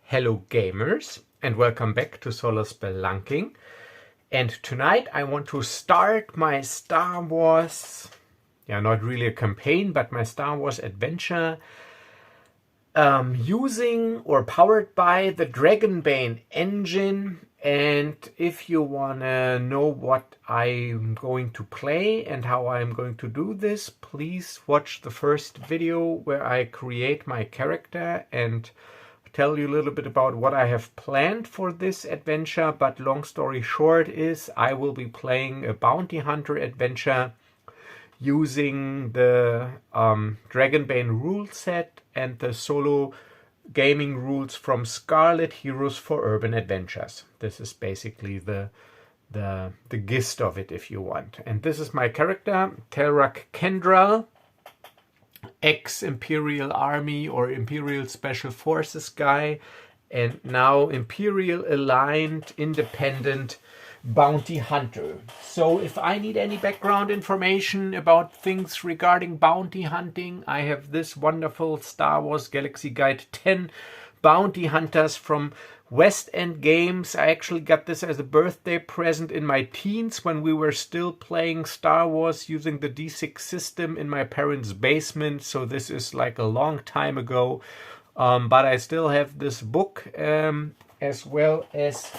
Hello gamers, and welcome back to Solar Spelunking. And tonight I want to start my Star Wars, not really a campaign, but my Star Wars adventure using or powered by the Dragonbane engine. And if you wanna know what I'm going to play and how I'm going to do this, please watch the first video where I create my character and tell you a little bit about what I have planned for this adventure. But long story short is I will be playing a bounty hunter adventure using the Dragonbane rule set and the solo gaming rules from Scarlet Heroes for Urban Adventures. This is basically the gist of it, if you want. And this is my character, Telrac Kendrall, ex-Imperial Army or Imperial Special Forces guy, and now Imperial aligned independent bounty hunter. So if I need any background information about things regarding bounty hunting, I have this wonderful Star Wars Galaxy Guide 10 bounty hunters from West End Games. I actually got this as a birthday present in my teens when we were still playing Star Wars using the D6 system in my parents' basement. So this is like a long time ago. But I still have this book as well as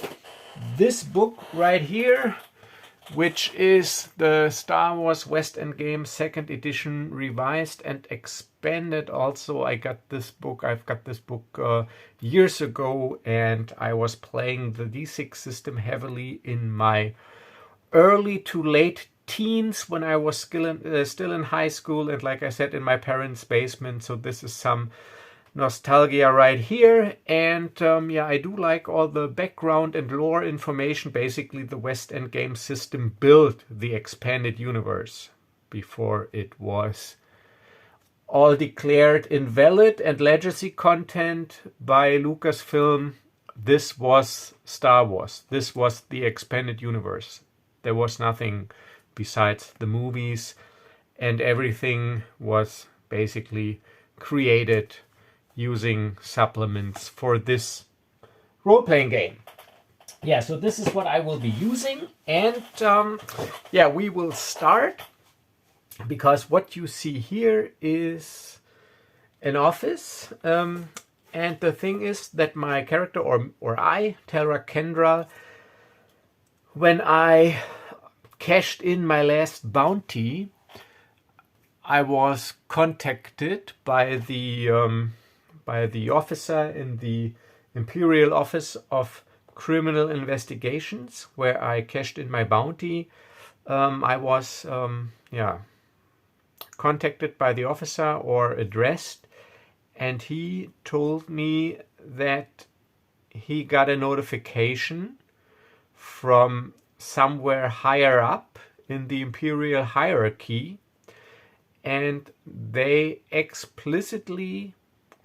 this book right here, which is the Star Wars West End Games 2nd edition revised and expanded. Also, I've got this book years ago, and I was playing the D6 system heavily in my early to late teens when I was still in high school, and like I said, in my parents' basement. So this is some nostalgia right here. And I do like all the background and lore information. Basically, the West End Game system built the expanded universe before it was all declared invalid and legacy content by Lucasfilm. This was Star Wars. This was the expanded universe. There was nothing besides the movies, and everything was basically created using supplements for this role-playing game. So this is what I will be using. And we will start, because what you see here is an office. And the thing is that my character, or I, Telrac Kendrall, when I cashed in my last bounty, I was contacted by the officer in the Imperial Office of Criminal Investigations, where I cashed in my bounty. I was contacted by the officer or addressed, and he told me that he got a notification from somewhere higher up in the Imperial hierarchy, and they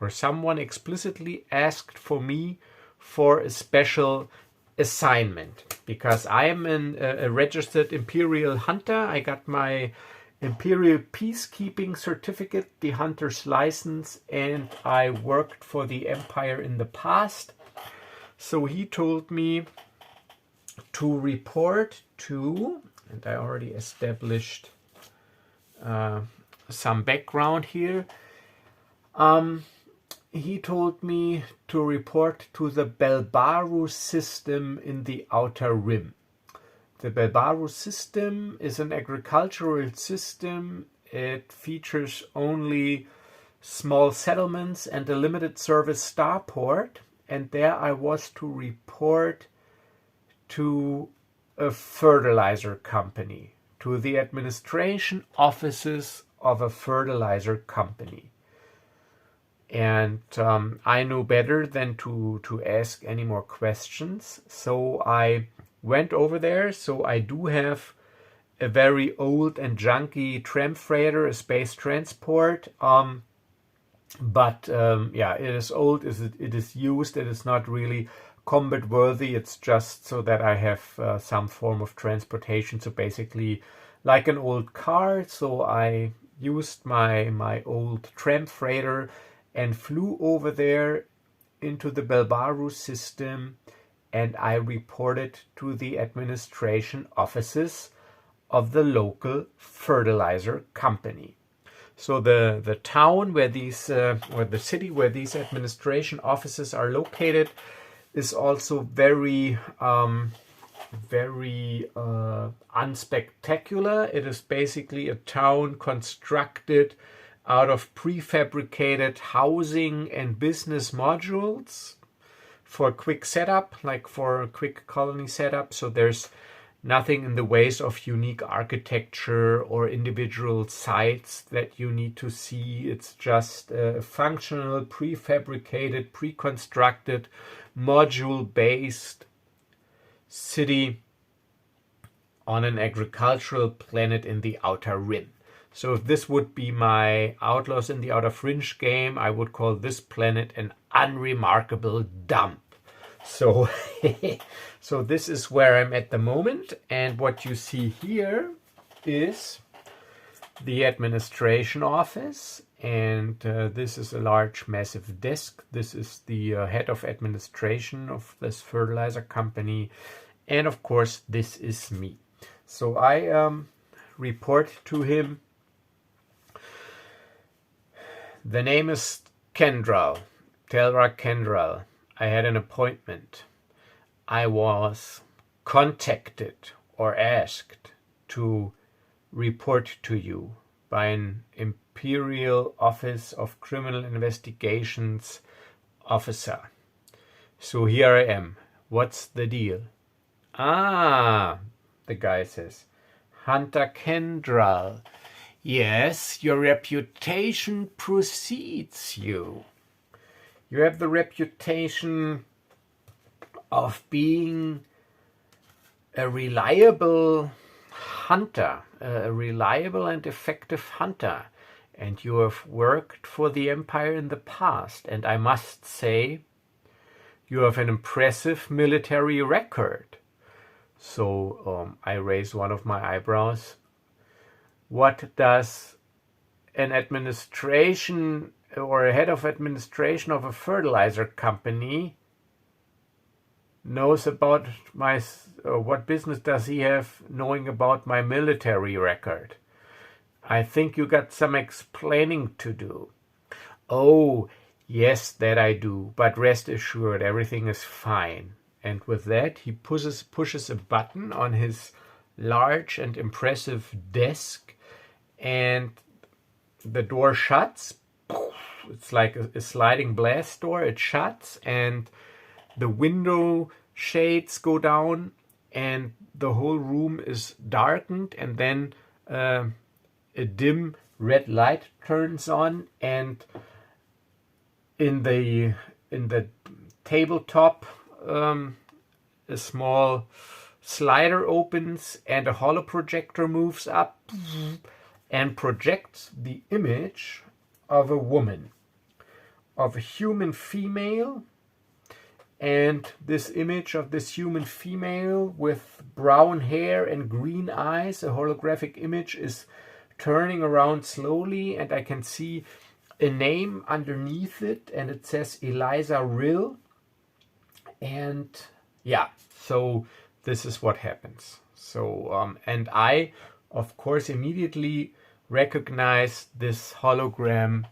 someone explicitly asked for me for a special assignment, because I am a registered Imperial hunter. I got my Imperial Peacekeeping certificate, the hunter's license, and I worked for the Empire in the past. So he told me to report to, and I already established some background here. He told me to report to the Belbaru system in the Outer Rim. The Belbaru system is an agricultural system. It features only small settlements and a limited service starport. And there I was to report to a fertilizer company, to the administration offices of a fertilizer company. And I knew better than to ask any more questions. So I went over there. So I do have a very old and junky tram freighter, a space transport. But it is old, it is used, it is not really combat worthy. It's just so that I have some form of transportation. So basically like an old car. So I used my old tram freighter and flew over there into the Belbaru system, and I report it to the administration offices of the local fertilizer company. So the town where these, or the city where these administration offices are located is also very unspectacular. It is basically a town constructed out of prefabricated housing and business modules for a quick setup, like for a quick colony setup. So there's nothing in the ways of unique architecture or individual sites that you need to see. It's just a functional, prefabricated, pre-constructed, module-based city on an agricultural planet in the Outer Rim. So if this would be my Outlaws in the Outer Fringe game, I would call this planet an unremarkable dump. So, so this is where I'm at the moment, and what you see here is the administration office, and this is a large, massive desk. This is the head of administration of this fertilizer company, and of course this is me. So I report to him. The name is Kendrall, Telrac Kendrall. I had an appointment. I was contacted or asked to report to you by an Imperial Office of Criminal Investigations officer. So here I am. What's the deal? Ah, the guy says, Hunter Kendrall. Yes, your reputation precedes you. You have the reputation of being a reliable hunter, a reliable and effective hunter. And you have worked for the Empire in the past. And I must say, you have an impressive military record. So I raise one of my eyebrows. What does an administration or a head of administration of a fertilizer company knows about my, what business does he have knowing about my military record? I think you got some explaining to do. Oh, yes, that I do, but rest assured, everything is fine. And with that, he pushes a button on his large and impressive desk, and the door shuts. It's like a sliding glass door. It shuts, and the window shades go down, and the whole room is darkened, and then a dim red light turns on, and in the tabletop a small slider opens, and a holoprojector moves up and projects the image of a woman, of a human female. And this image of this human female with brown hair and green eyes, a holographic image, is turning around slowly, and I can see a name underneath it, and it says Eliza Rill. And yeah, so this is what happens. So and I, of course, immediately recognize this hologram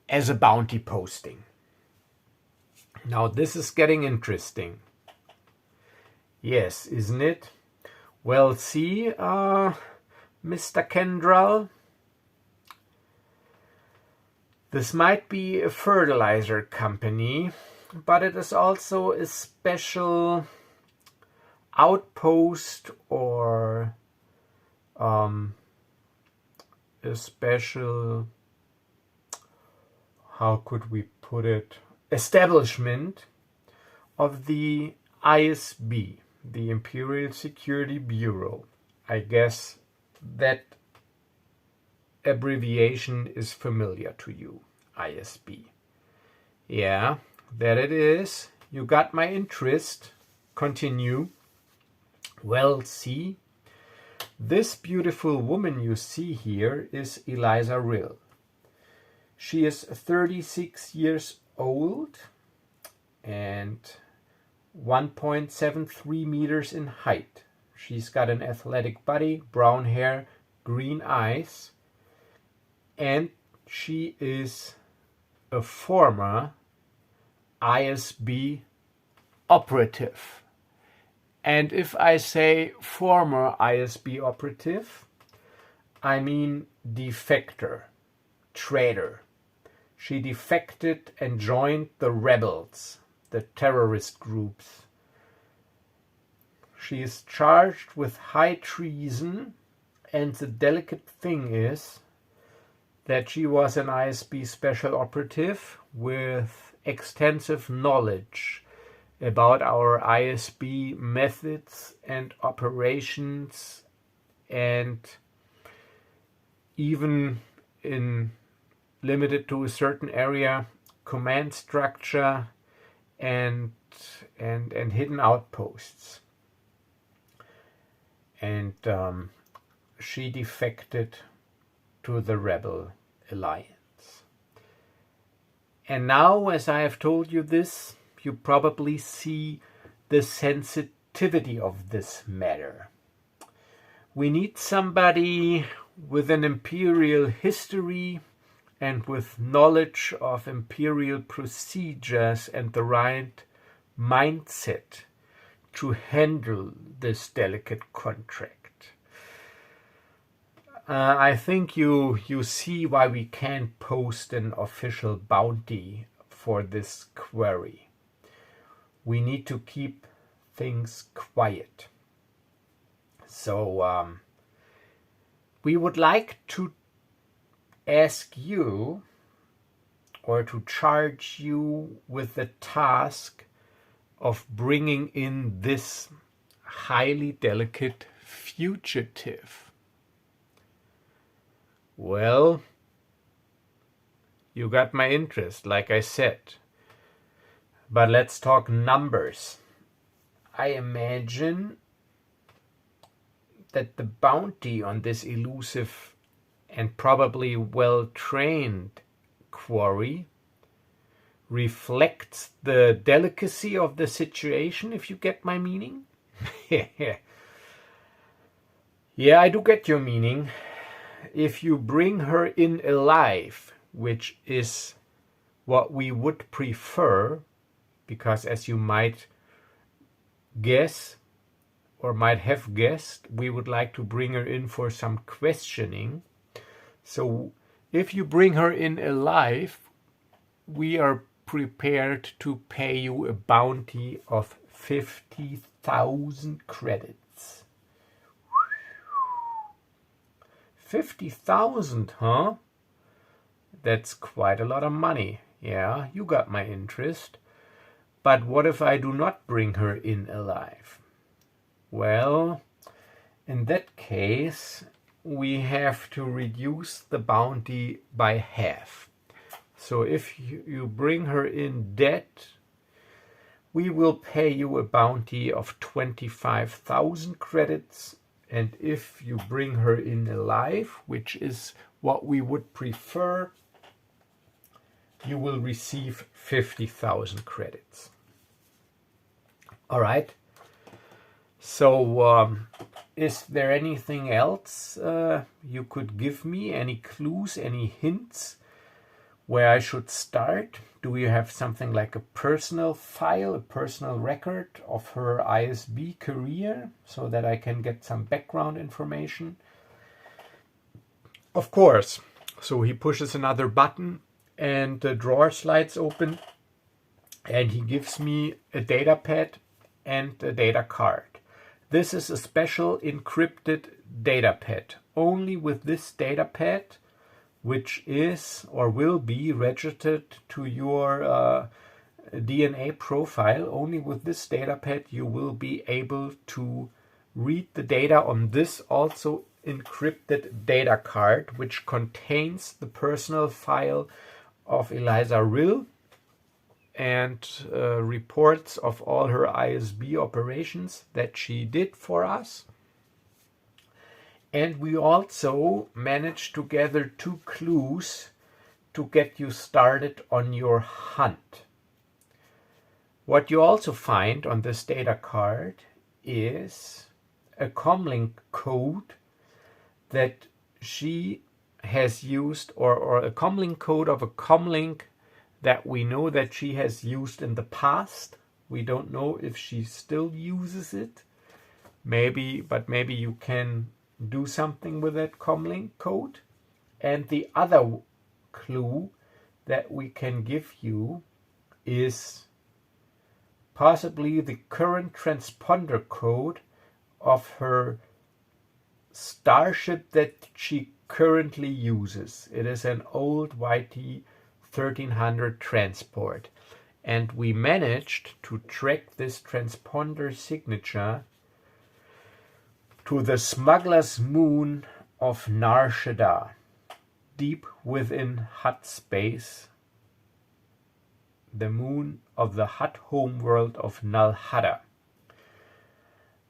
as a bounty posting. Now this is getting interesting. Yes, isn't it? Well, see, Mr. Kendrall, this might be a fertilizer company, but it is also a special outpost, or a special, how could we put it, establishment of the ISB, the Imperial Security Bureau. I guess that abbreviation is familiar to you, ISB. Yeah, there it is. You got my interest. Continue. Well, see, this beautiful woman you see here is Eliza Rill. She is 36 years old, and 1.73 meters in height. She's got an athletic body, brown hair, green eyes, and she is a former ISB operative. And if I say former ISB operative, I mean defector, traitor. She defected and joined the rebels, the terrorist groups. She is charged with high treason, and the delicate thing is that she was an ISB special operative with extensive knowledge about our ISB methods and operations, and even in limited to a certain area, command structure and hidden outposts. And she defected to the rebel alliance. And now, as I have told you this, you probably see the sensitivity of this matter. We need somebody with an imperial history and with knowledge of imperial procedures and the right mindset to handle this delicate contract. I think you see why we can't post an official bounty for this query. We need to keep things quiet. So we would like to ask you, or to charge you with the task of bringing in this highly delicate fugitive. Well, you got my interest, like I said. But let's talk numbers. I imagine that the bounty on this elusive and probably well-trained quarry reflects the delicacy of the situation, if you get my meaning. Yeah, I do get your meaning. If you bring her in alive, which is what we would prefer, because as you might guess or might have guessed, we would like to bring her in for some questioning. So if you bring her in alive, we are prepared to pay you a bounty of 50,000 credits. 50,000, huh? That's quite a lot of money. Yeah, you got my interest. But what if I do not bring her in alive? Well, in that case, we have to reduce the bounty by half. So if you bring her in dead, we will pay you a bounty of 25,000 credits. And if you bring her in alive, which is what we would prefer, you will receive 50,000 credits. All right. So is there anything else you could give me? Any clues, any hints where I should start? Do you have something like a personal file, a personal record of her ISB career so that I can get some background information? Of course. So he pushes another button and the drawer slides open and he gives me a data pad and a data card. This is a special encrypted data pad. Only with this data pad, which is or will be registered to your DNA profile, only with this data pad you will be able to read the data on this also encrypted data card, which contains the personal file of Eliza Rill and reports of all her ISB operations that she did for us. And we also managed to gather 2 clues to get you started on your hunt. What you also find on this data card is a comlink code that she has used, or a comlink code of a comlink that we know that she has used in the past. We don't know if she still uses it. Maybe, but maybe you can do something with that comlink code. And the other clue that we can give you is possibly the current transponder code of her starship that she currently uses. It is an old YT 1300 transport, and we managed to track this transponder signature to the smuggler's moon of Nar Shaddaa, deep within Hutt space, the moon of the Hutt homeworld of Nar Shaddaa.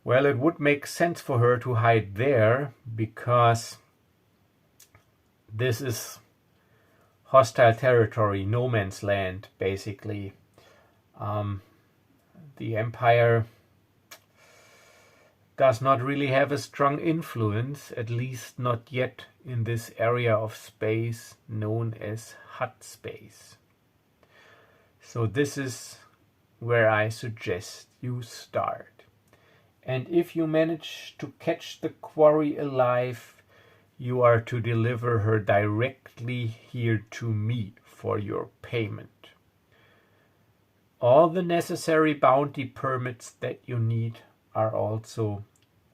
Well, it would make sense for her to hide there, because this is hostile territory, no man's land, basically. The Empire does not really have a strong influence, at least not yet, in this area of space known as Hutt space. So this is where I suggest you start. And if you manage to catch the quarry alive, you are to deliver her directly here to me for your payment. All the necessary bounty permits that you need are also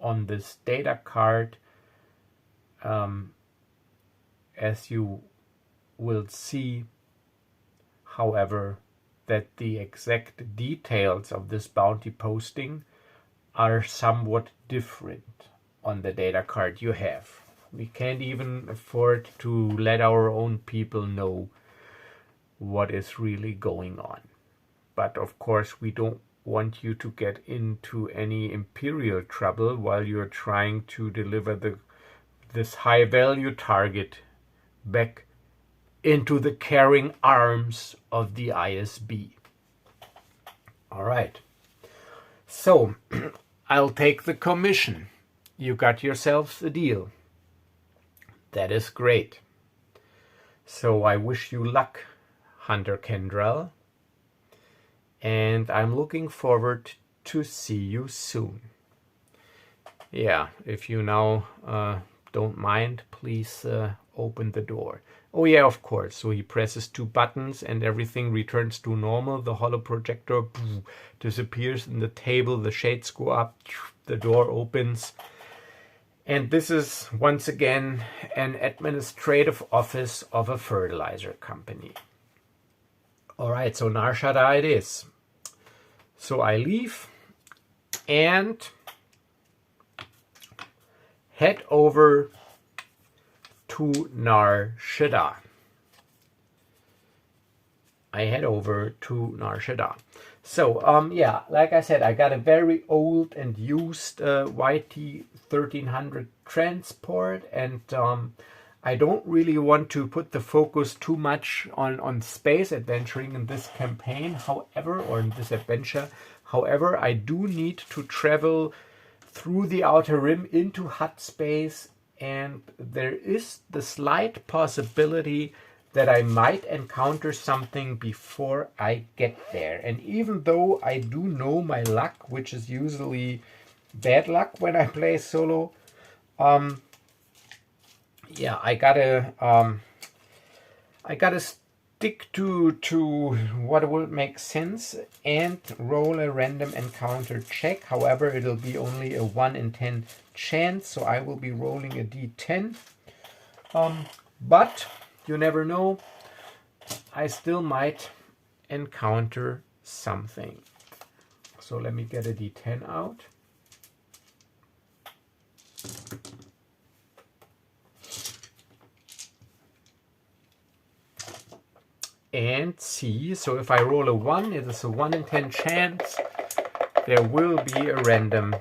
on this data card. As you will see, however, that the exact details of this bounty posting are somewhat different on the data card you have. We can't even afford to let our own people know what is really going on. But of course, we don't want you to get into any Imperial trouble while you're trying to deliver this high value target back into the caring arms of the ISB. All right. So I'll take the commission. You got yourselves a deal. That is great. So I wish you luck, Hunter Kendrall. And I'm looking forward to see you soon. Yeah, if you now don't mind, please open the door. Oh yeah, of course. So he presses 2 buttons and everything returns to normal. The holoprojector disappears in the table. The shades go up. The door opens. And this is once again an administrative office of a fertilizer company. All right, so Nar Shaddaa it is. So I leave and head over to Nar Shaddaa. I head over to Nar Shaddaa. So, yeah, like I said, I got a very old and used YT 1300 transport, and I don't really want to put the focus too much on space adventuring in this campaign, however, or in this adventure. However, I do need to travel through the Outer Rim into Hutt space, and there is the slight possibility that I might encounter something before I get there. And even though I do know my luck, which is usually bad luck when I play solo, yeah, I gotta stick to what will make sense and roll a random encounter check. However, it'll be only a 1 in 10 chance, so I will be rolling a d10. But you never know, I still might encounter something. So let me get a d10 out. And see, so if I roll a 1, it is a 1 in 10 chance there will be a random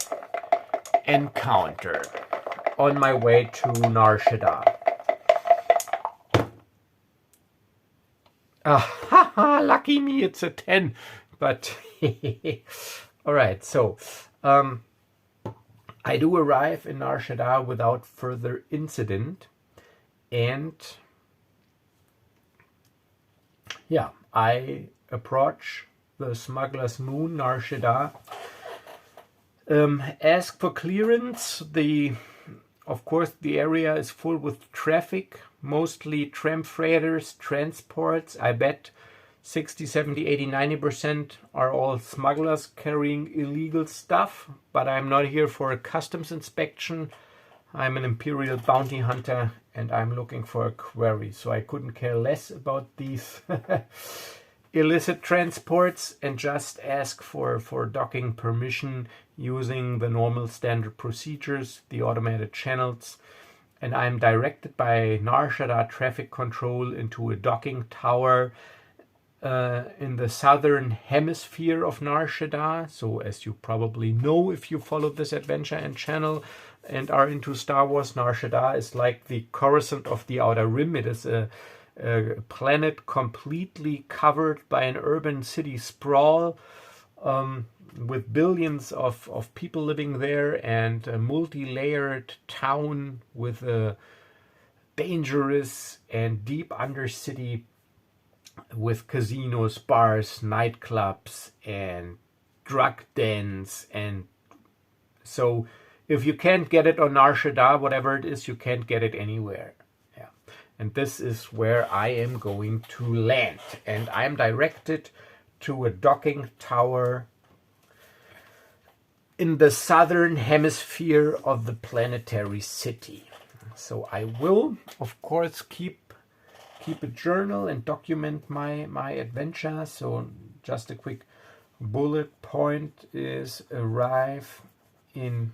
encounter on my way to Nar Shaddaa. Lucky me, it's a 10. But All right, so I do arrive in Nar Shaddaa without further incident, and yeah, I approach the Smuggler's Moon, Nar Shaddaa, ask for clearance. Of course, the area is full with traffic, mostly tram freighters, transports. I bet 60, 70, 80, 90% are all smugglers carrying illegal stuff, but I'm not here for a customs inspection. I'm an imperial bounty hunter and I'm looking for a quarry, so I couldn't care less about these illicit transports and just ask for docking permission using the normal standard procedures, the automated channels. And I'm directed by Nar Shaddaa traffic control into a docking tower in the southern hemisphere of Nar Shaddaa. So as you probably know if you follow this adventure and channel and are into Star Wars, Nar Shaddaa is like the Coruscant of the Outer Rim. It is a planet completely covered by an urban city sprawl, with billions of people living there, and a multi-layered town with a dangerous and deep undercity with casinos, bars, nightclubs, and drug dens. And so if you can't get it on Nar Shaddaa, whatever it is, you can't get it anywhere. Yeah. And this is where I am going to land. And I'm directed to a docking tower in the southern hemisphere of the planetary city. So I will, of course, keep a journal and document my adventure. So just a quick bullet point is arrive in,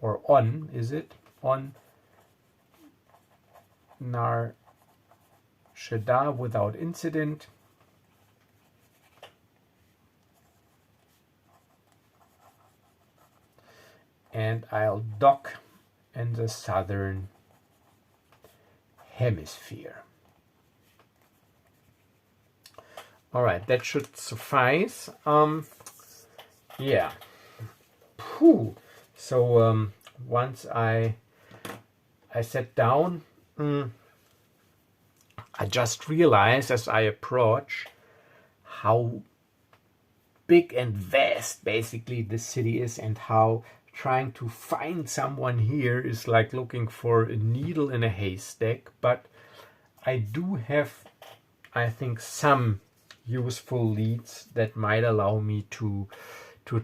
or on, is it? On Nar Shaddaa without incident. And I'll dock in the southern hemisphere. All right, that should suffice. Yeah. Whew. So once I sat down, I just realized as I approach how big and vast basically this city is, and how trying to find someone here is like looking for a needle in a haystack. But I do have, I think, some useful leads that might allow me to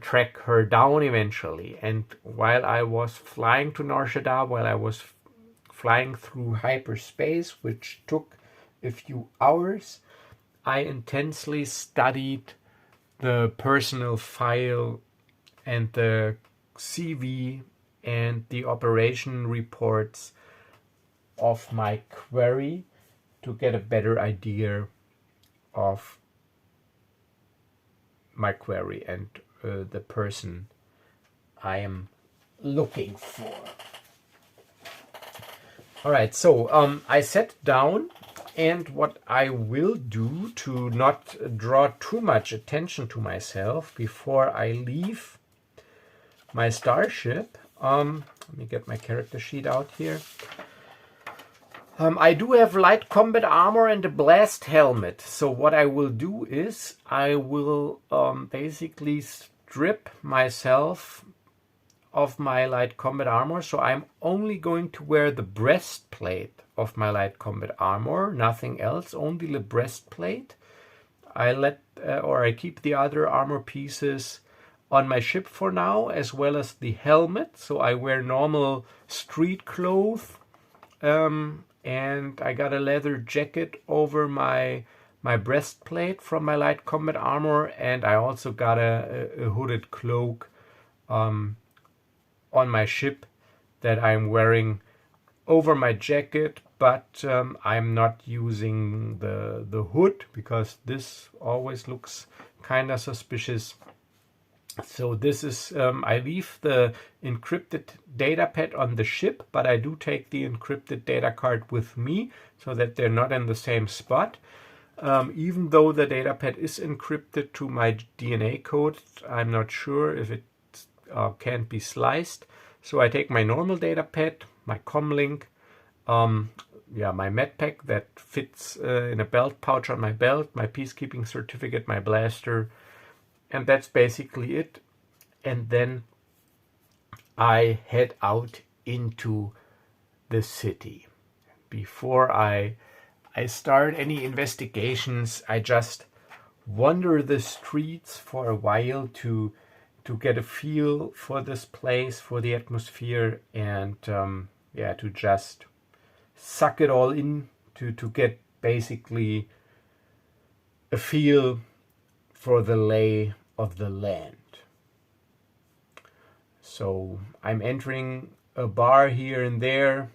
track her down eventually. And while I was flying to Nar Shaddaa, while I was flying through hyperspace, which took a few hours, I intensely studied the personal file and the CV and the operation reports of my query to get a better idea of my query and the person I am looking for. All right, so I sat down, and what I will do to not draw too much attention to myself before I leave my starship, let me get my character sheet out here. I do have light combat armor and a blast helmet. So what I will do is I will basically strip myself of my light combat armor. So I'm only going to wear the breastplate of my light combat armor, nothing else, only the breastplate. I keep the other armor pieces on my ship for now, as well as the helmet. So I wear normal street clothes. And I got a leather jacket over my breastplate from my light combat armor, and I also got a hooded cloak on my ship that I'm wearing over my jacket, but I'm not using the hood because this always looks kind of suspicious. So this is, I leave the encrypted data pad on the ship, but I do take the encrypted data card with me so that they're not in the same spot. Even though the datapad is encrypted to my DNA code, I'm not sure if it can't be sliced. So I take my normal datapad, my comlink, my medpack that fits in a belt pouch on my belt, my peacekeeping certificate, my blaster, and that's basically it. And then I head out into the city. Before I start any investigations, I just wander the streets for a while to get a feel for this place, for the atmosphere, and to just suck it all in, to get basically a feel for the lay of the land. So I'm entering a bar here and there,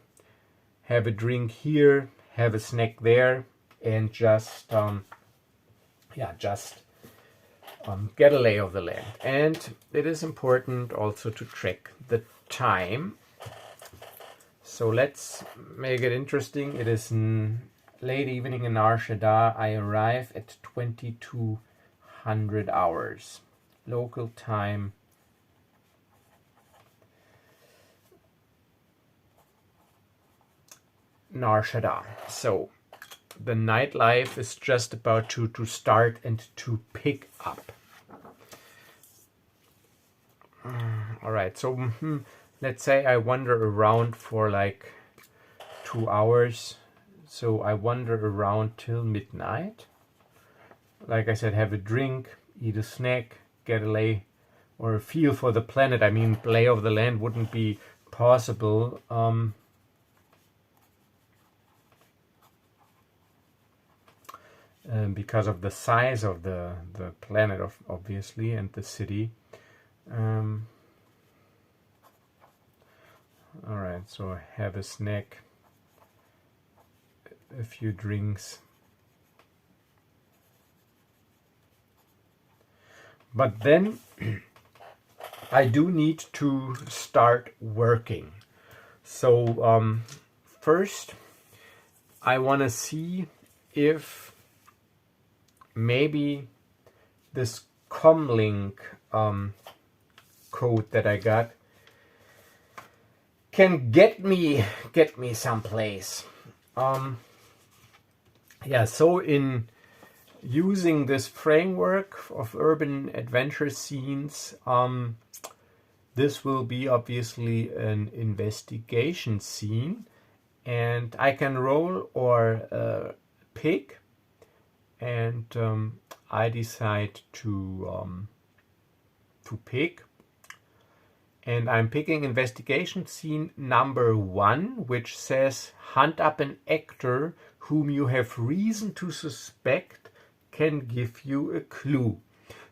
have a drink here, have a snack there, and just get a lay of the land. And it is important also to check the time. So let's make it interesting. It is late evening in Nar Shaddaa. I arrive at 2200 hours local time. Nar Shaddaa. So the nightlife is just about to start and to pick up. All right, so let's say I wander around for like 2 hours. So I wander around till midnight. Like I said, have a drink, eat a snack, get a lay or a feel for the planet. I mean, lay of the land wouldn't be possible. Because of the size of the planet, obviously, and the city. All right, so have a snack, a few drinks. But then I do need to start working. So first I want to see if maybe this comlink code that I got can get me someplace. So in using this framework of urban adventure scenes, this will be obviously an investigation scene, and I can roll or pick, and I decide to pick, and I'm picking investigation scene number 1, which says hunt up an actor whom you have reason to suspect can give you a clue.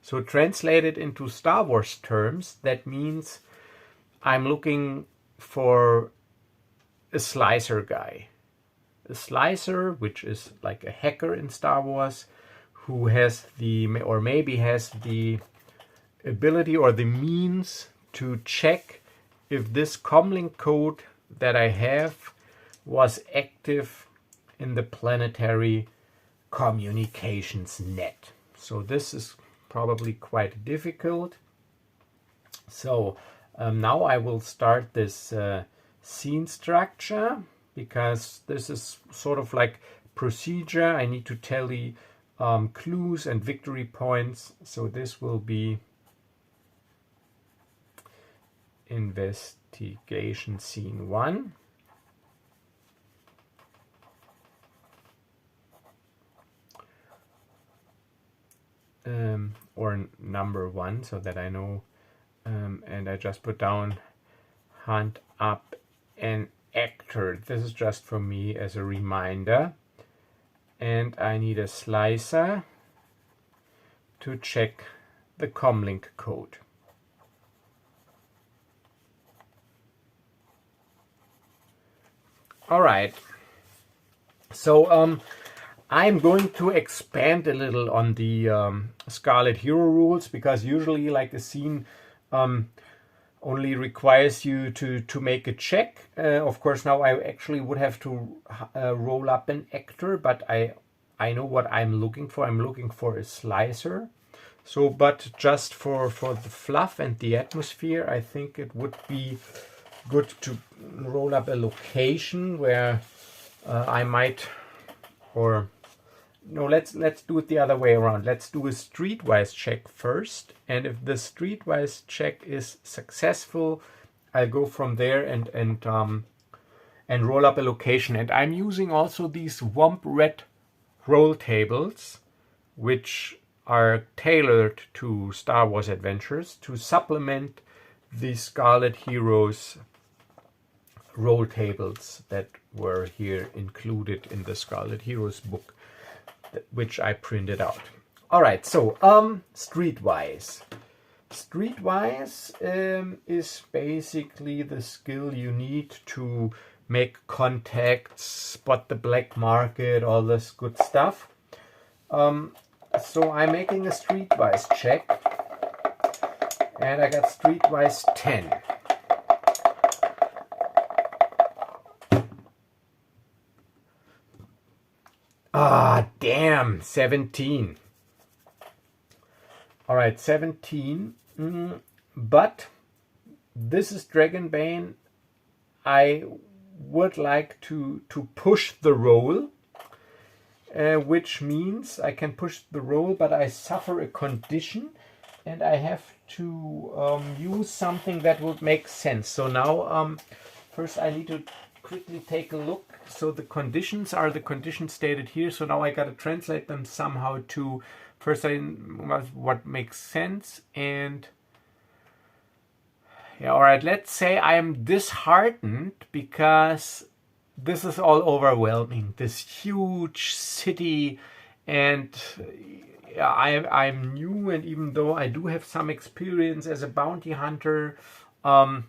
So translated into Star Wars terms, that means I'm looking for a slicer guy. A slicer, which is like a hacker in Star Wars, who has maybe has the ability or the means to check if this comlink code that I have was active in the planetary communications net. So this is probably quite difficult. So now I will start this scene structure, because this is sort of like procedure. I need to tally clues and victory points. So this will be investigation scene 1. Or number 1, so that I know, and I just put down hunt up an actor. This is just for me as a reminder, and I need a slicer to check the comlink code. All right, so I'm going to expand a little on the Scarlet Hero rules, because usually like the scene only requires you to make a check. Of course, now I actually would have to roll up an actor, but I I know what I'm looking for. I'm looking for a slicer. So, but just for the fluff and the atmosphere, I think it would be good to roll up a location where I might, or no, let's do it the other way around. Let's do a streetwise check first, and if the streetwise check is successful, I'll go from there and roll up a location. And I'm using also these Womp Red roll tables, which are tailored to Star Wars adventures to supplement the Scarlet Heroes roll tables that were here included in the Scarlet Heroes book, which I printed out. All right, so streetwise. Streetwise is basically the skill you need to make contacts, spot the black market, all this good stuff. So I'm making a streetwise check, and I got streetwise 10. Ah, damn, 17. All right, 17. But this is Dragonbane. I would like to push the roll, which means I can push the roll, but I suffer a condition, and I have to use something that would make sense. So now, first I need to quickly take a look. So the conditions are the conditions stated here. So now I got to translate them somehow to first what makes sense. And yeah, all right, let's say I'm disheartened because this is all overwhelming, this huge city, and I'm new, and even though I do have some experience as a bounty hunter, and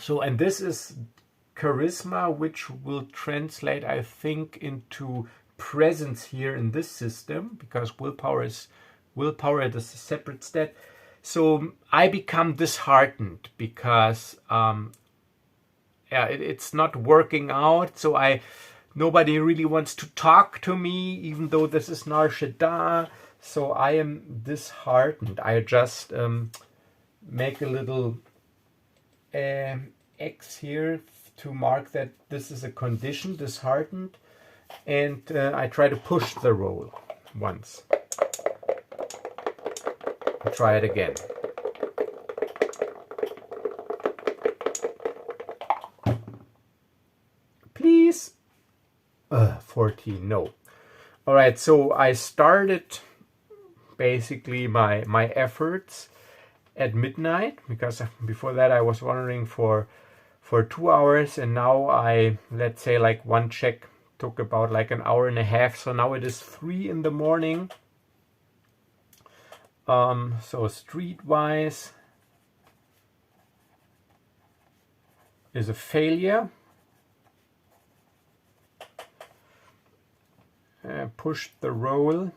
this is charisma, which will translate, I think, into presence here in this system, because willpower is a separate stat. So I become disheartened because it's not working out. So nobody really wants to talk to me, even though this is Nar Shaddaa. So I am disheartened. I just make a little X here to mark that this is a condition, disheartened, and I try to push the roll once. I'll try it again. Please. 14, no. All right, so I started basically my efforts at midnight, because before that I was wandering for 2 hours, and now let's say like one check took about like an hour and a half. So now it is 3 in the morning. So streetwise is a failure. Pushed the roll.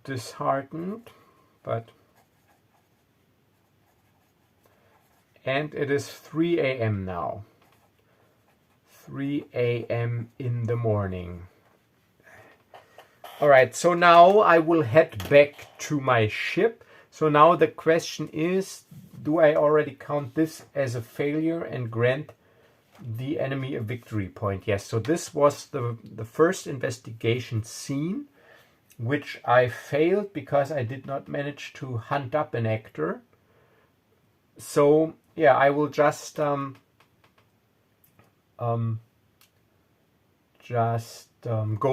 Disheartened, and it is 3 a.m. now. 3 a.m. in the morning. All right, so now I will head back to my ship. So now the question is, do I already count this as a failure and grant the enemy a victory point? Yes, so this was the first investigation scene, which I failed because I did not manage to hunt up an actor. So yeah, I will just go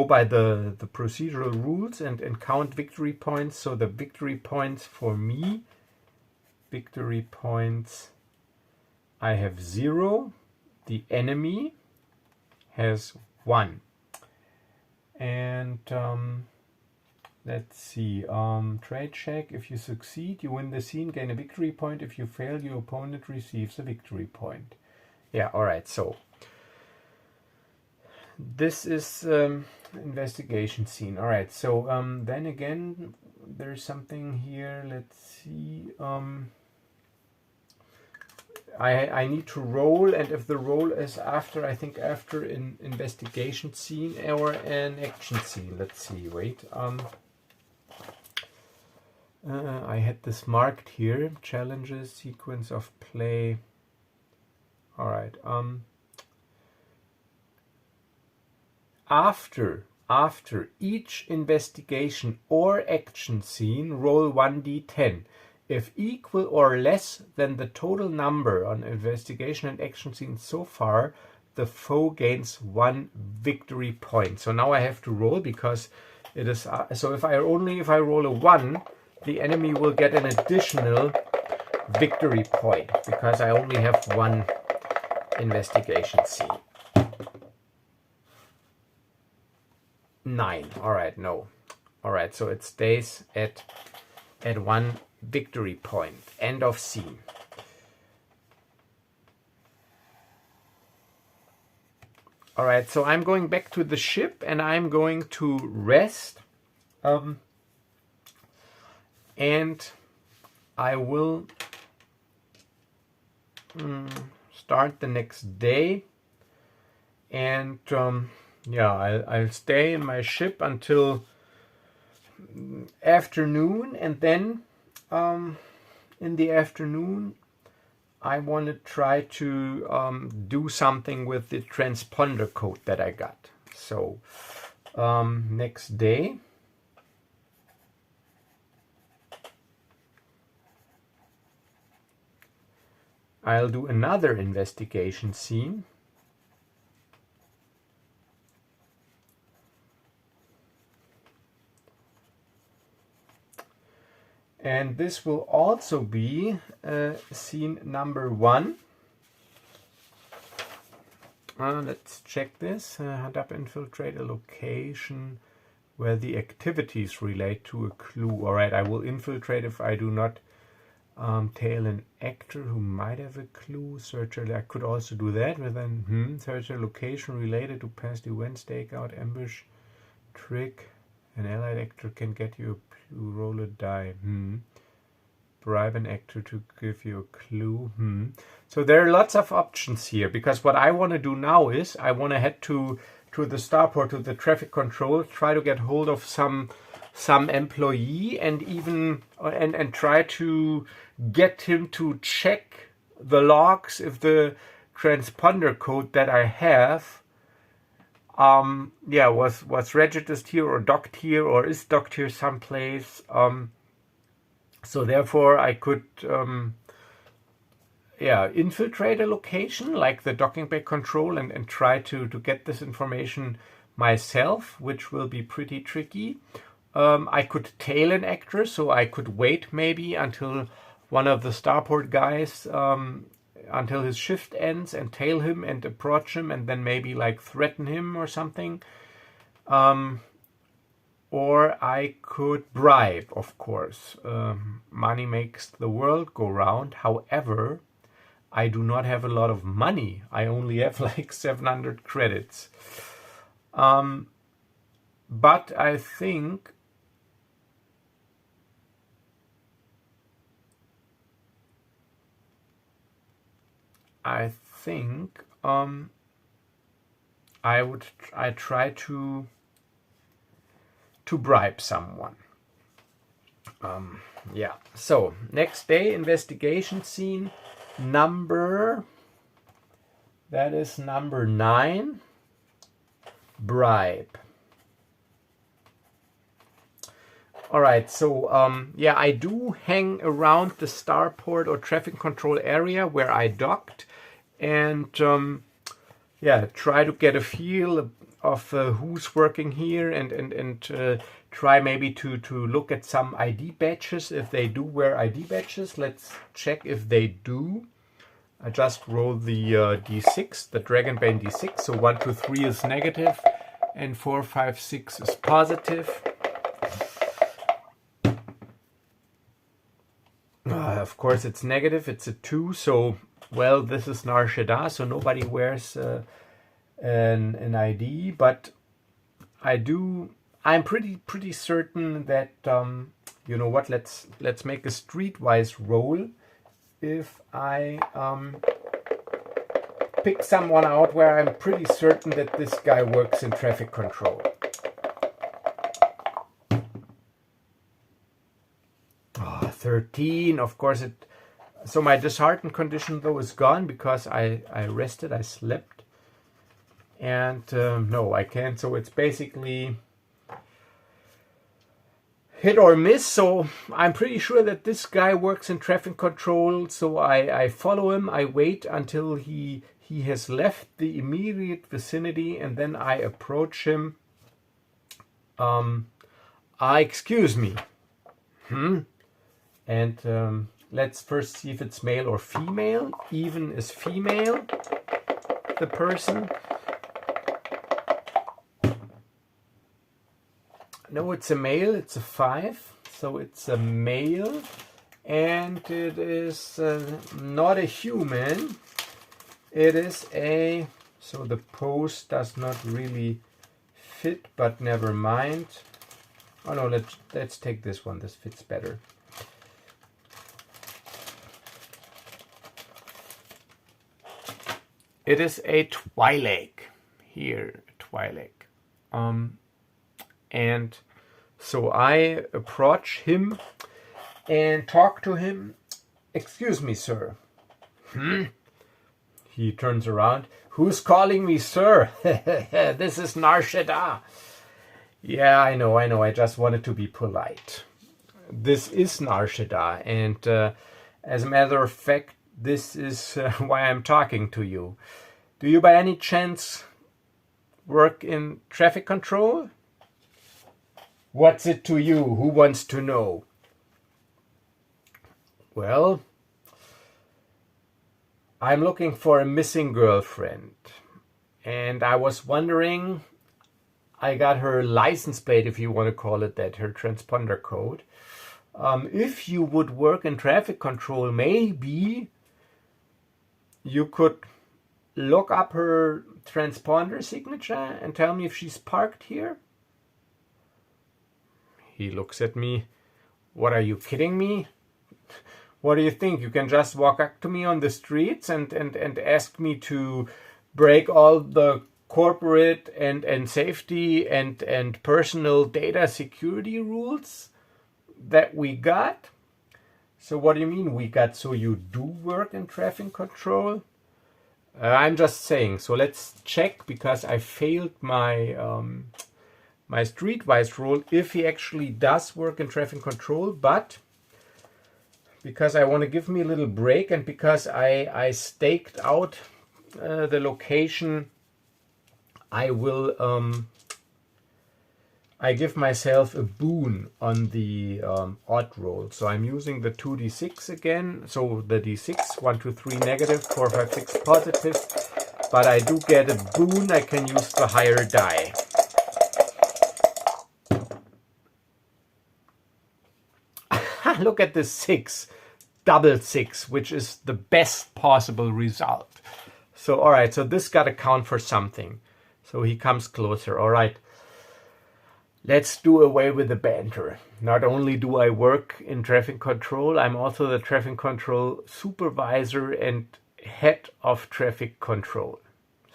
by the procedural rules and count victory points. So the victory points for me, victory points, I have 0. The enemy has 1. And let's see, trade check. If you succeed, you win the scene, gain a victory point. If you fail, your opponent receives a victory point. Yeah, all right, so this is investigation scene. All right, so then again, there's something here. Let's see. I need to roll, and if the roll is after, I think after an investigation scene or an action scene. Let's see, wait. I had this marked here, challenges, sequence of play. All right. After each investigation or action scene, roll 1d10. If equal or less than the total number on investigation and action scenes so far, the foe gains 1 victory point. So now I have to roll, because it is so if I roll a 1, the enemy will get an additional victory point, because I only have 1 investigation scene. 9. All right, no. All right, so it stays at 1 victory point. End of scene. All right, so I'm going back to the ship and I'm going to rest. And I will start the next day. And yeah, I'll stay in my ship until afternoon, and then in the afternoon I want to try to do something with the transponder code that I got. So next day I'll do another investigation scene. And this will also be scene number 1. Let's check this. Hunt up, infiltrate a location where the activities relate to a clue. All right, I will infiltrate if I do not tail an actor who might have a clue. Search I could also do that with an search a location related to past events, stakeout, ambush, trick. An allied actor can get you a clue. Roll a die. Bribe an actor to give you a clue. So there are lots of options here, because what I want to do now is I want to head to the starport, to the traffic control, try to get hold of some employee, and even and try to get him to check the logs if the transponder code that I have was registered here or docked here or is docked here someplace. So therefore I could infiltrate a location like the docking bay control and try to get this information myself, which will be pretty tricky. I could tail an actor, so I could wait maybe until one of the starport guys until his shift ends and tail him and approach him and then maybe like threaten him or something. Or I could bribe, of course. Money makes the world go round. However, I do not have a lot of money. I only have like 700 credits. But I think I try to bribe someone. So next day, investigation scene number 9, bribe. All right, so I do hang around the starport or traffic control area where I docked, and try to get a feel of who's working here, and try maybe to look at some ID badges if they do wear ID badges. Let's check if they do. I just rolled the D6, the Dragonbane D6. So 1, 2, 3 is negative, and 4, 5, 6 is positive. Of course, it's negative. It's a 2. So, well, this is Nar Shaddaa, so nobody wears an ID. But I'm pretty certain that you know what? Let's make a streetwise roll if I pick someone out where I'm pretty certain that this guy works in traffic control. 13, of course it. So my disheartened condition though is gone because I rested, I slept, and no, I can't. So it's basically hit or miss. So I'm pretty sure that this guy works in traffic control. So I follow him. I wait until he has left the immediate vicinity, and then I approach him. Excuse me. And let's first see if it's male or female. Even is female, the person. No, it's a male, it's a 5. So it's a male. And it is not a human. It is a... So the pose does not really fit, but never mind. Oh no, let's take this one. This fits better. It is a Twi'lek here, Twi'lek. And so I approach him and talk to him. Excuse me, sir. He turns around. Who's calling me, sir? This is Nar Shaddaa. Yeah, I know. I just wanted to be polite. This is Nar Shaddaa, and as a matter of fact, this is why I'm talking to you. Do you by any chance work in traffic control? What's it to you? Who wants to know? Well, I'm looking for a missing girlfriend. And I was wondering, I got her license plate, if you want to call it that, her transponder code. If you would work in traffic control, maybe you could look up her transponder signature and tell me if she's parked here. He looks at me. What, are you kidding me? What do you think? You can just walk up to me on the streets and ask me to break all the corporate and safety and personal data security rules that we got? So what do you mean we got? So you do work in traffic control? I'm just saying. So let's check, because I failed my my streetwise rule, if he actually does work in traffic control. But because I want to give me a little break, and because I staked out the location, I will I give myself a boon on the odd roll. So I'm using the 2d6 again. So the d6, 1, 2, 3 negative, 4, 5, 6 positive. But I do get a boon. I can use the higher die. Look at this 6, double 6, which is the best possible result. So, all right, so this got to count for something. So he comes closer. All right, let's do away with the banter. Not only do I work in traffic control, I'm also the traffic control supervisor and head of traffic control.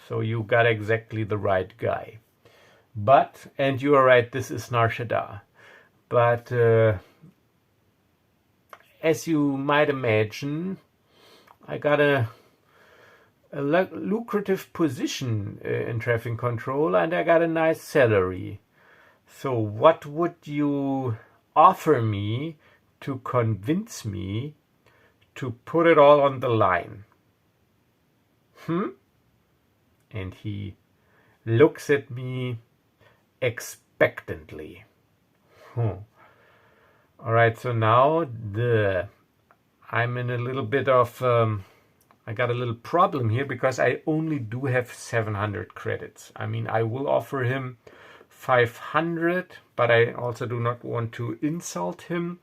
So you got exactly the right guy. But, and you are right, this is Nar Shaddaa. But as you might imagine, I got a lucrative position in traffic control, and I got a nice salary. So what would you offer me to convince me to put it all on the line? And he looks at me expectantly. All right, so now I'm in a little bit of, I got a little problem here, because I only do have 700 credits. I mean, I will offer him 500, but I also do not want to insult him.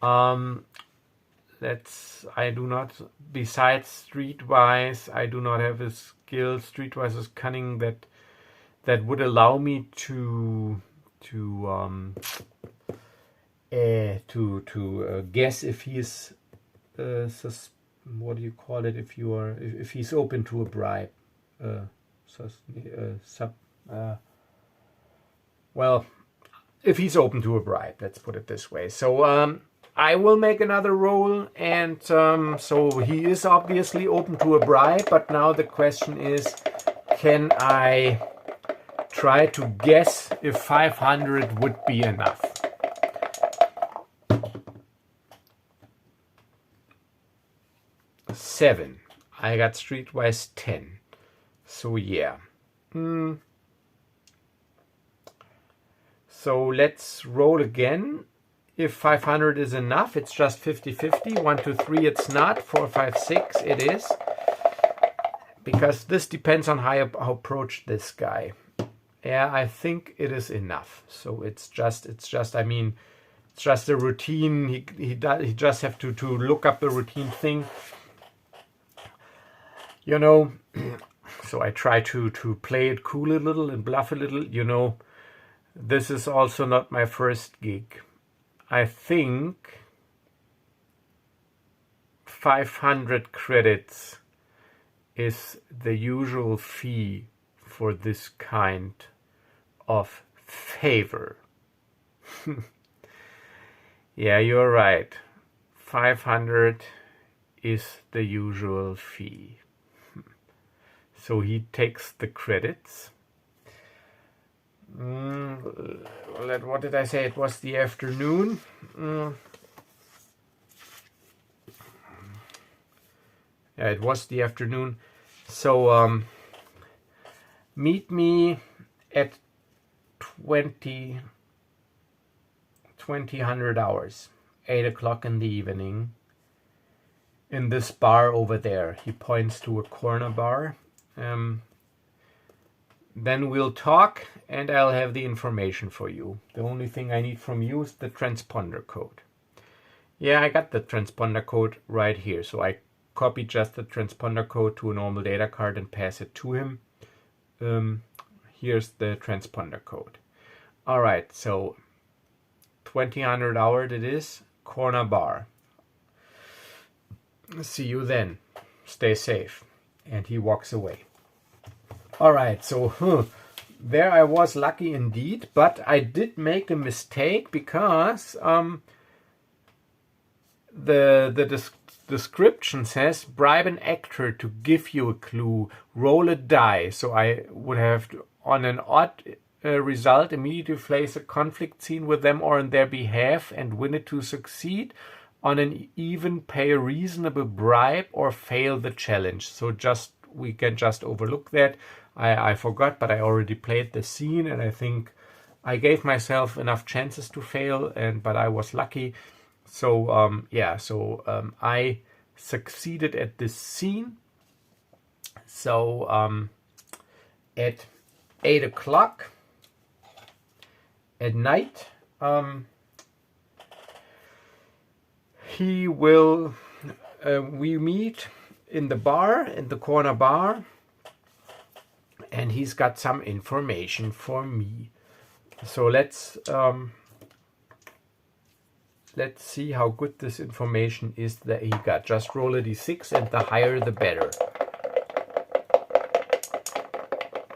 I do not, besides streetwise, I do not have a skill. Streetwise is cunning that would allow me to guess if he is what do you call it if you are if he's open to a bribe? Well, if he's open to a bribe, let's put it this way. So I will make another roll, and so he is obviously open to a bribe, but now the question is, can I try to guess if 500 would be enough? Seven. I got streetwise 10. So yeah. So let's roll again. If 500 is enough, it's just 50-50. 1, 2, 3, it's not. 4, 5, 6, it is. Because this depends on how I approach this guy. Yeah, I think it is enough. So it's just I mean, it's just a routine. He just have to look up the routine thing. You know, so I try to play it cool a little and bluff a little. You know, this is also not my first gig. I think 500 credits is the usual fee for this kind of favor. Yeah, you're right. 500 is the usual fee. So he takes the credits. What did I say? It was the afternoon. Yeah, it was the afternoon. So meet me at 2000 hours, 8 o'clock in the evening, in this bar over there. He points to a corner bar. Then we'll talk, and I'll have the information for you. The only thing I need from you is the transponder code. Yeah, I got the transponder code right here. So I copy just the transponder code to a normal data card and pass it to him. Here's the transponder code. All right, so 2000 hours it is, corner bar. See you then. Stay safe. And he walks away. All right, so there I was lucky indeed, but I did make a mistake because the description says bribe an actor to give you a clue, roll a die. So I would have to, on an odd result, immediately place a conflict scene with them or on their behalf and win it to succeed. On an even, pay a reasonable bribe or fail the challenge. So we can just overlook that. I forgot, but I already played the scene, and I think I gave myself enough chances to fail, but I was lucky. So I succeeded at this scene. So at 8 o'clock at night, we meet in the bar, in the corner bar, and he's got some information for me. So let's see how good this information is that he got. Just roll a d6, and the higher the better.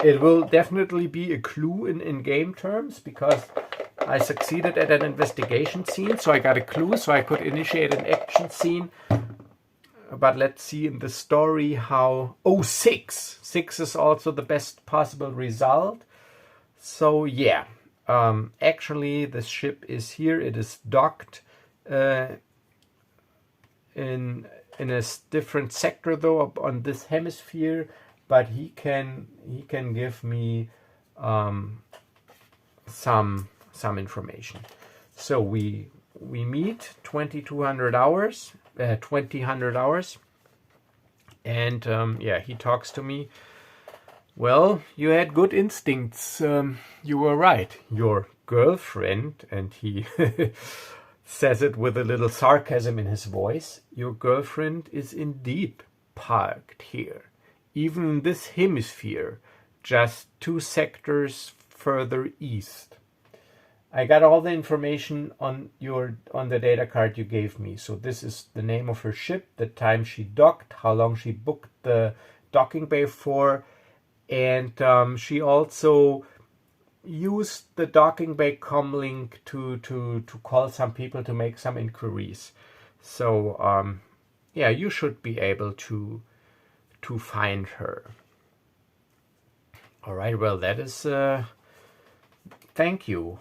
It will definitely be a clue in game terms, because I succeeded at an investigation scene, so I got a clue, so I could initiate an action scene. But let's see in the story how... Oh, 6! 6 is also the best possible result. So yeah, actually the ship is here. It is docked in a different sector though, on this hemisphere. But he can give me some information. So we meet 2000 hours, and yeah, he talks to me. Well, you had good instincts. You were right. Your girlfriend, and he says it with a little sarcasm in his voice, your girlfriend is indeed parked here, even in this hemisphere, just 2 sectors further east. I got all the information on the data card you gave me. So this is the name of her ship, the time she docked, how long she booked the docking bay for, and she also used the docking bay comlink to call some people to make some inquiries. So yeah, you should be able to find her. All right, well, that is thank you.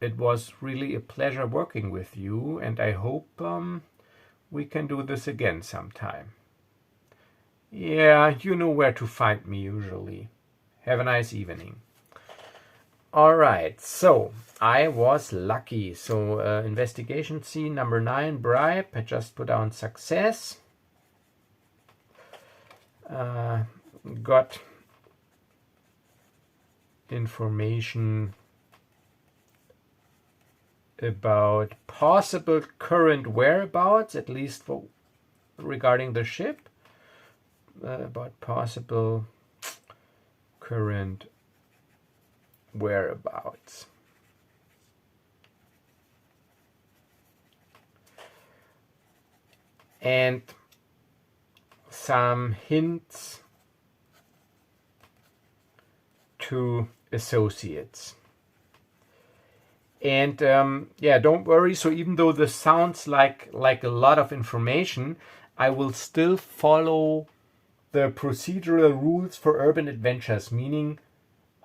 It was really a pleasure working with you, and I hope we can do this again sometime. Yeah, you know where to find me usually. Have a nice evening. All right, so I was lucky. So investigation scene number 9, bribe. I just put down success. Got information about possible current whereabouts, at least for regarding the ship, about possible current whereabouts. And some hints to associates. And yeah, don't worry. So even though this sounds like a lot of information, I will still follow the procedural rules for urban adventures, meaning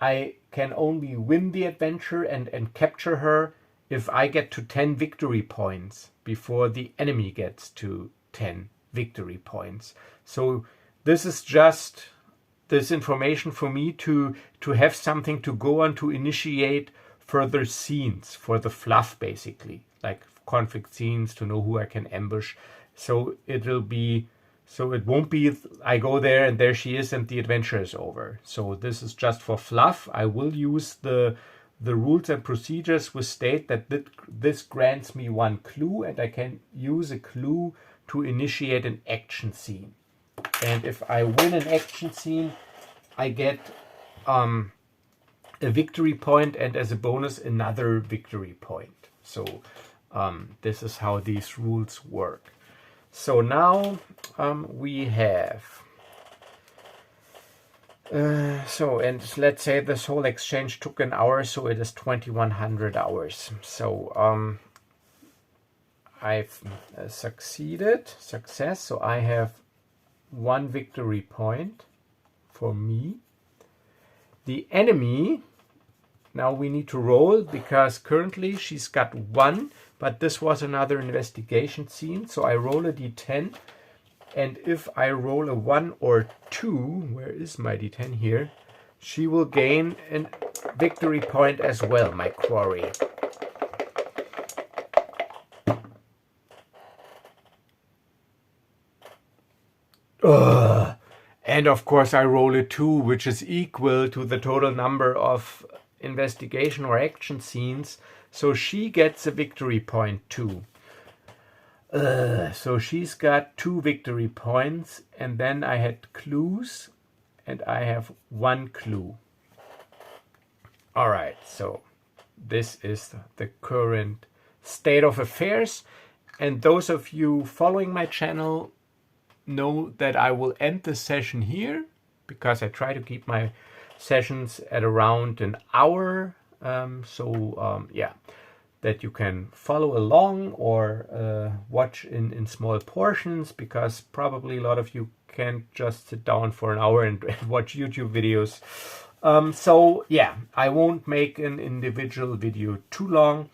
I can only win the adventure and capture her if I get to 10 victory points before the enemy gets to 10 victory points. So this is just this information for me to have something to go on to initiate further scenes for the fluff, basically, like conflict scenes, to know who I can ambush. So it won't be I go there and there she is and the adventure is over. So this is just for fluff. I will use the rules and procedures which state that this grants me 1 clue, and I can use a clue to initiate an action scene. And if I win an action scene, I get a victory point, and as a bonus another victory point. So this is how these rules work. So now we have and let's say this whole exchange took an hour, so it is 2100 hours. So I've success, so I have 1 victory point for me. The enemy, now we need to roll, because currently she's got 1, but this was another investigation scene. So I roll a d10, and if I roll a 1 or 2, where is my d10 here, she will gain a victory point as well, my quarry. And of course I roll a 2, which is equal to the total number of investigation or action scenes. So she gets a victory point too. So she's got 2 victory points, and then I had clues, and I have 1 clue. All right, so this is the current state of affairs. And those of you following my channel know that I will end the session here, because I try to keep my sessions at around an hour. Yeah, that you can follow along or watch in small portions, because probably a lot of you can't just sit down for an hour and watch YouTube videos. So yeah, I won't make an individual video too long.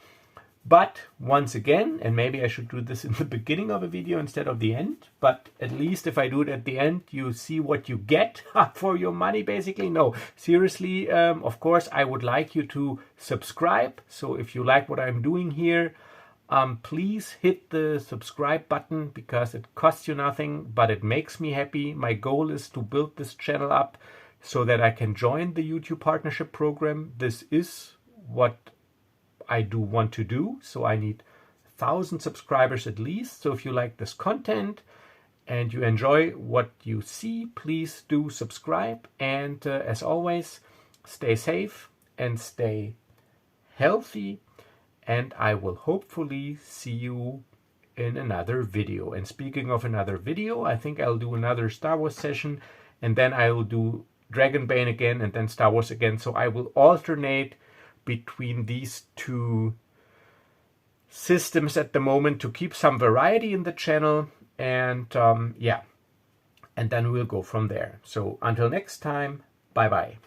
But once again, and maybe I should do this in the beginning of a video instead of the end, but at least if I do it at the end, you see what you get for your money, basically. No, seriously, of course, I would like you to subscribe. So if you like what I'm doing here, please hit the subscribe button, because it costs you nothing, but it makes me happy. My goal is to build this channel up so that I can join the YouTube partnership program. This is what I do want to do, so I need 1,000 subscribers at least. So if you like this content and you enjoy what you see, please do subscribe. And as always, stay safe and stay healthy, and I will hopefully see you in another video. And speaking of another video, I think I'll do another Star Wars session, and then I will do Dragonbane again, and then Star Wars again. So I will alternate between these two systems at the moment to keep some variety in the channel. And yeah, and then we'll go from there. So until next time, bye bye.